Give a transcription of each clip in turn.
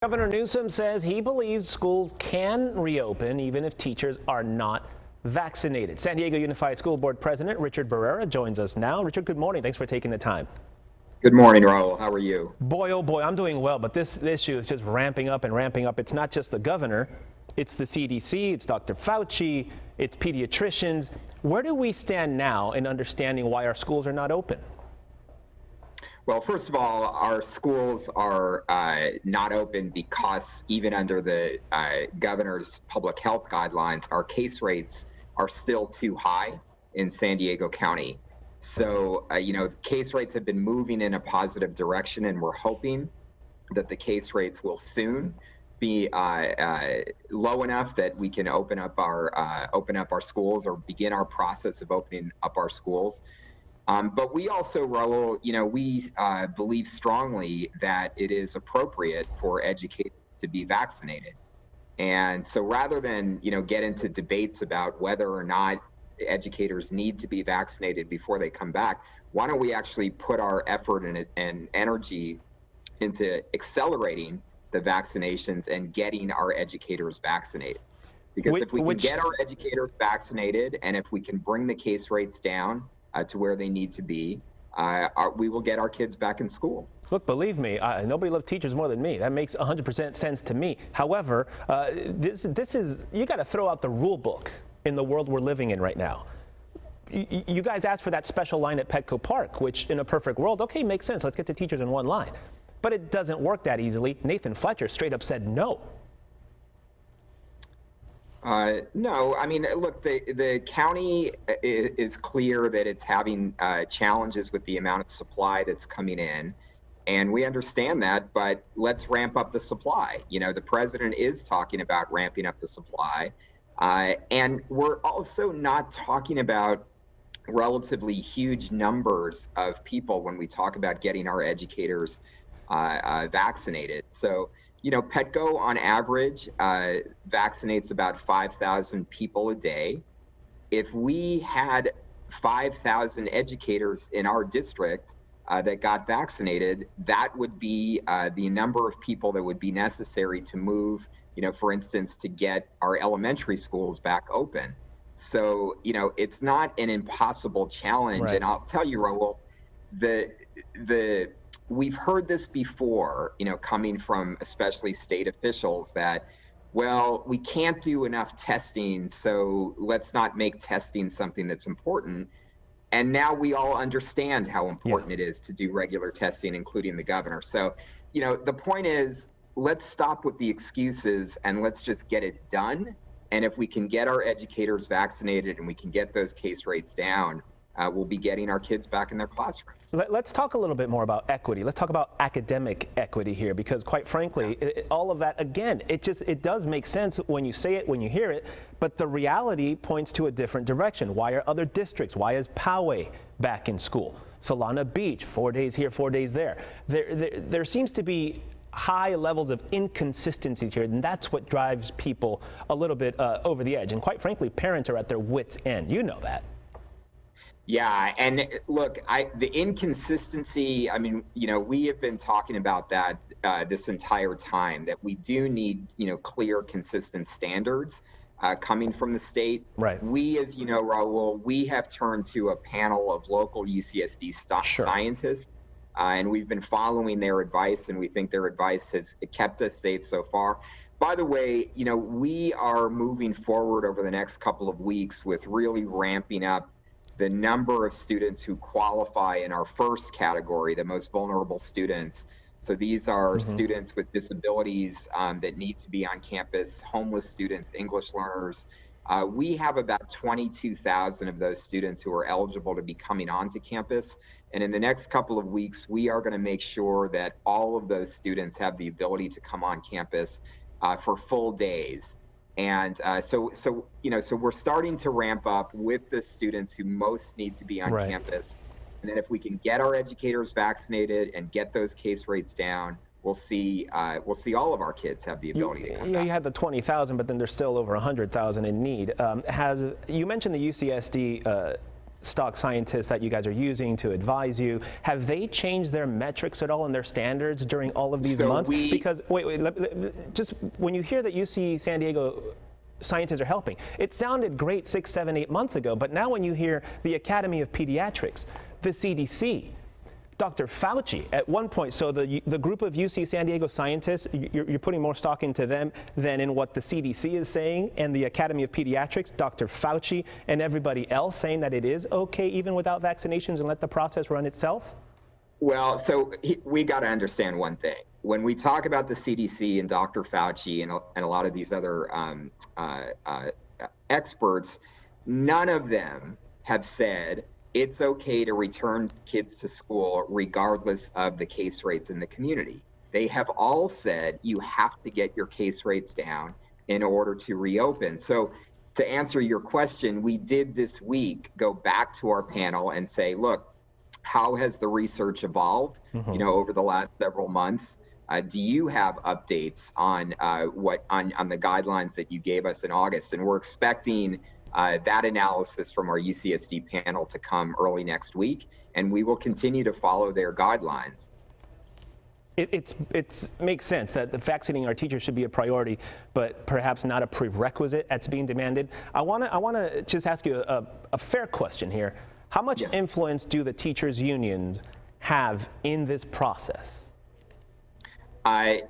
Governor Newsom says he believes schools can reopen even if teachers are not vaccinated. San Diego Unified School Board President Richard Barrera joins us now. Richard, good morning. Thanks for taking the time. Good morning, Raul. How are you? Boy, oh boy, I'm doing well, but this issue is just ramping up and ramping up. It's not just the governor, it's the CDC, it's Dr. Fauci, it's pediatricians. Where do we stand now in understanding why our schools are not open? Well, first of all, our schools are not open because even under the governor's public health guidelines, our case rates are still too high in San Diego County. So, the case rates have been moving in a positive direction, and we're hoping that the case rates will soon be low enough that we can open up our schools or begin our process of opening up our schools. But we also, Raul, we believe strongly that it is appropriate for educators to be vaccinated. And so rather than, get into debates about whether or not educators need to be vaccinated before they come back, why don't we actually put our effort and energy into accelerating the vaccinations and getting our educators vaccinated? Because if we can get our educators vaccinated and if we can bring the case rates down to where they need to be, we will get our kids back in school. Look, believe me, nobody loves teachers more than me. That makes 100% sense to me. However, this is, you got to throw out the rule book in the world we're living in right now. You guys asked for that special line at Petco Park, which in a perfect world, okay, makes sense. Let's get the teachers in one line. But it doesn't work that easily. Nathan Fletcher straight up said no. No, I mean, look, the county is clear that it's having challenges with the amount of supply that's coming in. And we understand that, but let's ramp up the supply. The president is talking about ramping up the supply. And we're also not talking about relatively huge numbers of people when we talk about getting our educators vaccinated. So, Petco on average vaccinates about 5,000 people a day. If we had 5,000 educators in our district that got vaccinated, that would be the number of people that would be necessary to move, for instance, to get our elementary schools back open. So, it's not an impossible challenge. Right. And I'll tell you, Raul, we've heard this before, coming from especially state officials that, well, we can't do enough testing, so let's not make testing something that's important. And now we all understand how important it is to do regular testing, including the governor. So, the point is, let's stop with the excuses and let's just get it done. And if we can get our educators vaccinated and we can get those case rates down, we'll be getting our kids back in their classrooms. Let's talk a little bit more about equity. Let's talk about academic equity here, because quite frankly, all of that, again, it does make sense when you say it, when you hear it, but the reality points to a different direction. Why are other districts? Why is Poway back in school? Solana Beach, 4 days here, 4 days there. There seems to be high levels of inconsistency here, and that's what drives people a little bit over the edge. And quite frankly, parents are at their wits' end. You know that. Yeah, and look, the inconsistency, I mean, we have been talking about that this entire time, that we do need, clear, consistent standards coming from the state. Right. We, as you know, Raul, we have turned to a panel of local UCSD scientists, and we've been following their advice, and we think their advice has kept us safe so far. By the way, we are moving forward over the next couple of weeks with really ramping up the number of students who qualify in our first category, the most vulnerable students. So these are students with disabilities that need to be on campus, homeless students, English learners. We have about 22,000 of those students who are eligible to be coming onto campus. And in the next couple of weeks, we are going to make sure that all of those students have the ability to come on campus for full days. And so we're starting to ramp up with the students who most need to be on campus. And then if we can get our educators vaccinated and get those case rates down, we'll see all of our kids have the ability to come back. You had the 20,000, but then there's still over 100,000 in need. You mentioned the UCSD stock scientists that you guys are using to advise you, have they changed their metrics at all and their standards during all of these months? Because just when you hear that UC San Diego scientists are helping, it sounded great 6, 7, 8 months ago, but now when you hear the Academy of Pediatrics, the CDC, Dr. Fauci at one point, so the group of UC San Diego scientists, you're putting more stock into them than in what the CDC is saying, and the Academy of Pediatrics, Dr. Fauci, and everybody else saying that it is okay even without vaccinations and let the process run itself? Well, so we got to understand one thing. When we talk about the CDC and Dr. Fauci and a lot of these other experts, none of them have said it's okay to return kids to school regardless of the case rates in the community. They have all said you have to get your case rates down in order to reopen. So to answer your question, we did this week go back to our panel and say, look, how has the research evolved, over the last several months? Do you have updates on on the guidelines that you gave us in August? And we're expecting that analysis from our UCSD panel to come early next week, and we will continue to follow their guidelines. It makes sense that the vaccinating our teachers should be a priority, but perhaps not a prerequisite that's being demanded. I want to just ask you a fair question here. How much influence do the teachers' unions have in this process?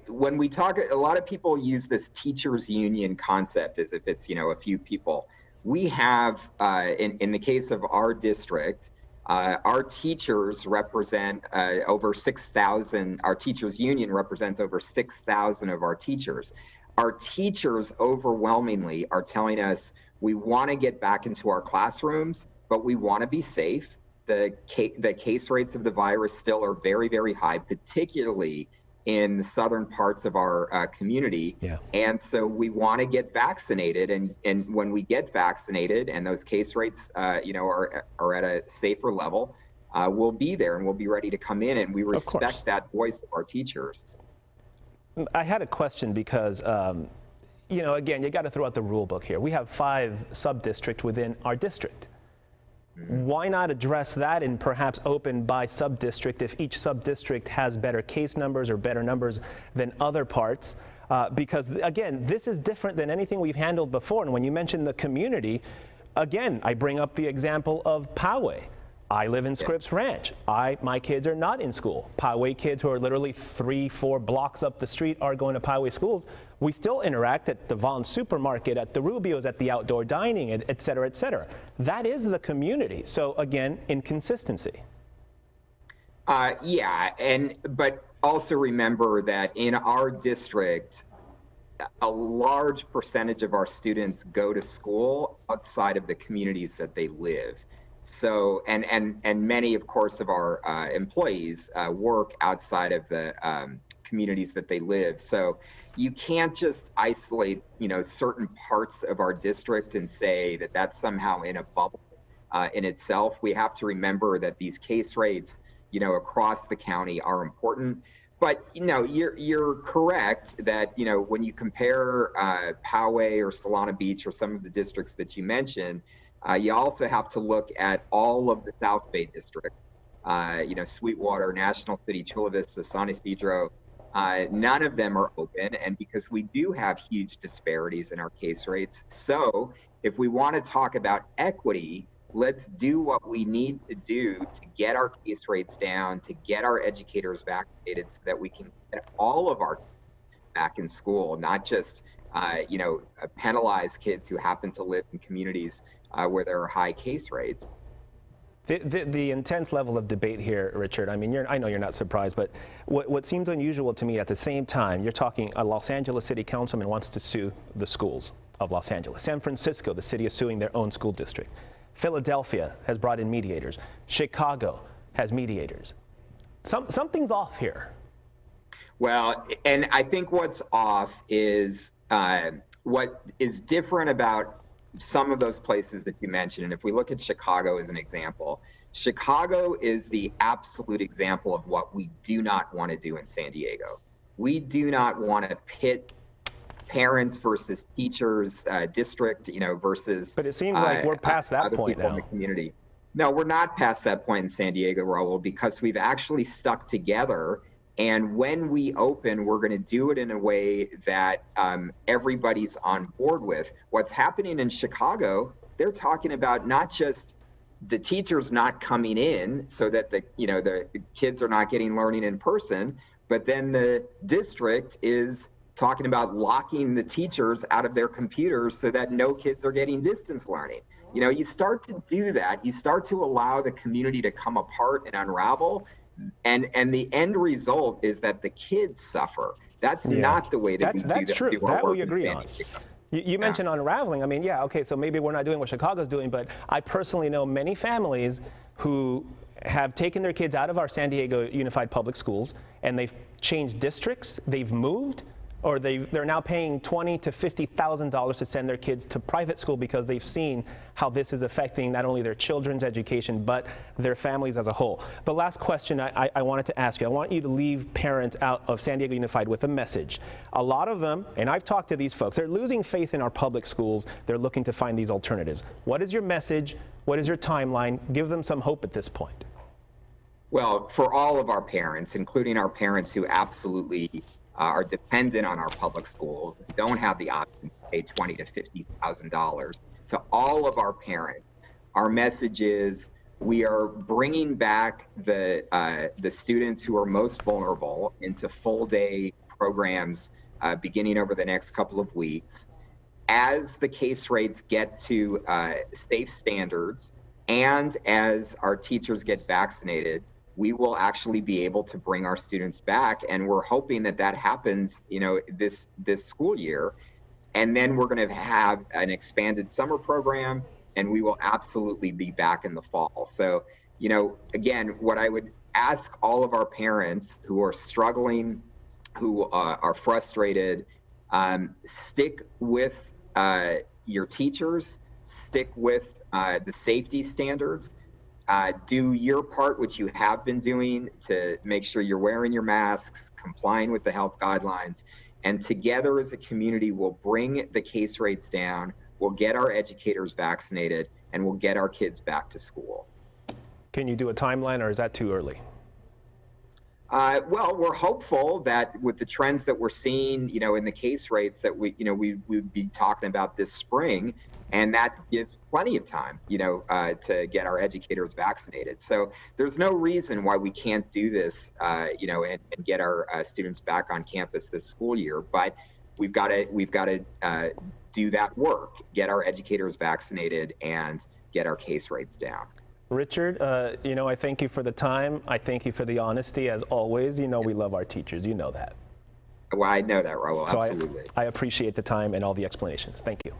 When we talk, a lot of people use this teachers' union concept as if it's, a few people. We have, in the case of our district, our teachers represent over 6,000. Our teachers union represents over 6,000 of our teachers. Our teachers overwhelmingly are telling us we want to get back into our classrooms, but we want to be safe. The case rates of the virus still are very, very high, particularly in the southern parts of our community. And so we want to get vaccinated. And when we get vaccinated and those case rates, are at a safer level, we'll be there and we'll be ready to come in. And we respect that voice of our teachers. I had a question because, again, you got to throw out the rule book here. We have 5 sub-districts within our district. Why not address that and perhaps open by sub-district if each sub-district has better case numbers or better numbers than other parts? Because, again, this is different than anything we've handled before. And when you mention the community, again, I bring up the example of Poway. I live in Scripps Ranch. My kids are not in school. Poway kids who are literally 3-4 blocks up the street are going to Poway schools. We still interact at the Vons supermarket, at the Rubio's, at the outdoor dining, et cetera, et cetera. That is the community. So again, inconsistency. But also remember that in our district, a large percentage of our students go to school outside of the communities that they live. So, and many, of course, of our employees work outside of the communities that they live. So you can't just isolate, certain parts of our district and say that that's somehow in a bubble in itself. We have to remember that these case rates, across the county are important. But, you're correct that, when you compare Poway or Solana Beach or some of the districts that you mentioned, you also have to look at all of the South Bay district, Sweetwater, National City, Chula Vista, San Isidro. None of them are open, and because we do have huge disparities in our case rates. So if we want to talk about equity, let's do what we need to do to get our case rates down, to get our educators vaccinated so that we can get all of our back in school, not just penalize kids who happen to live in communities where there are high case rates. The intense level of debate here, Richard, I mean, I know you're not surprised, but what seems unusual to me at the same time, you're talking a Los Angeles city councilman wants to sue the schools of Los Angeles. San Francisco, the city is suing their own school district. Philadelphia has brought in mediators. Chicago has mediators. Something's off here. Well, and I think what's off is what is different about some of those places that you mentioned. And if we look at Chicago as an example, Chicago is the absolute example of what we do not want to do in San Diego. We do not want to pit parents versus teachers, district, versus. But it seems like we're past that point now. In the community. No, we're not past that point in San Diego, Raul, because we've actually stuck together. And when we open, we're going to do it in a way that everybody's on board with. What's happening in Chicago, they're talking about not just the teachers not coming in so that the kids are not getting learning in person, but then the district is talking about locking the teachers out of their computers so that no kids are getting distance learning. You know, you start to do that, you start to allow the community to come apart and unravel, and the end result is that the kids suffer. That's not the way that we do that's true. do our That work we in agree San on. Diego. You mentioned unraveling. I mean, yeah, okay, so maybe we're not doing what Chicago's doing, but I personally know many families who have taken their kids out of our San Diego Unified Public Schools, and they've changed districts, they've moved, or they're now paying $20,000 to $50,000 to send their kids to private school because they've seen how this is affecting not only their children's education, but their families as a whole. The last question I wanted to ask you, I want you to leave parents out of San Diego Unified with a message. A lot of them, and I've talked to these folks, they're losing faith in our public schools. They're looking to find these alternatives. What is your message? What is your timeline? Give them some hope at this point. Well, for all of our parents, including our parents who absolutely are dependent on our public schools, don't have the option to pay $20,000 to $50,000. To all of our parents, our message is we are bringing back the students who are most vulnerable into full-day programs beginning over the next couple of weeks. As the case rates get to safe standards and as our teachers get vaccinated, we will actually be able to bring our students back, and we're hoping that that happens, this school year. And then we're going to have an expanded summer program, and we will absolutely be back in the fall. So, again, what I would ask all of our parents who are struggling, who are frustrated, stick with your teachers, stick with the safety standards. Do your part, which you have been doing, to make sure you're wearing your masks, complying with the health guidelines, and together as a community, we'll bring the case rates down, we'll get our educators vaccinated, and we'll get our kids back to school. Can you do a timeline, or is that too early? Well, we're hopeful that with the trends that we're seeing, in the case rates, that we would be talking about this spring, and that gives plenty of time, to get our educators vaccinated. So there's no reason why we can't do this, and get our students back on campus this school year. But we've got to do that work, get our educators vaccinated, and get our case rates down. Richard, I thank you for the time. I thank you for the honesty, as always. We love our teachers. You know that. Well, I know that, Raul. Absolutely. I appreciate the time and all the explanations. Thank you.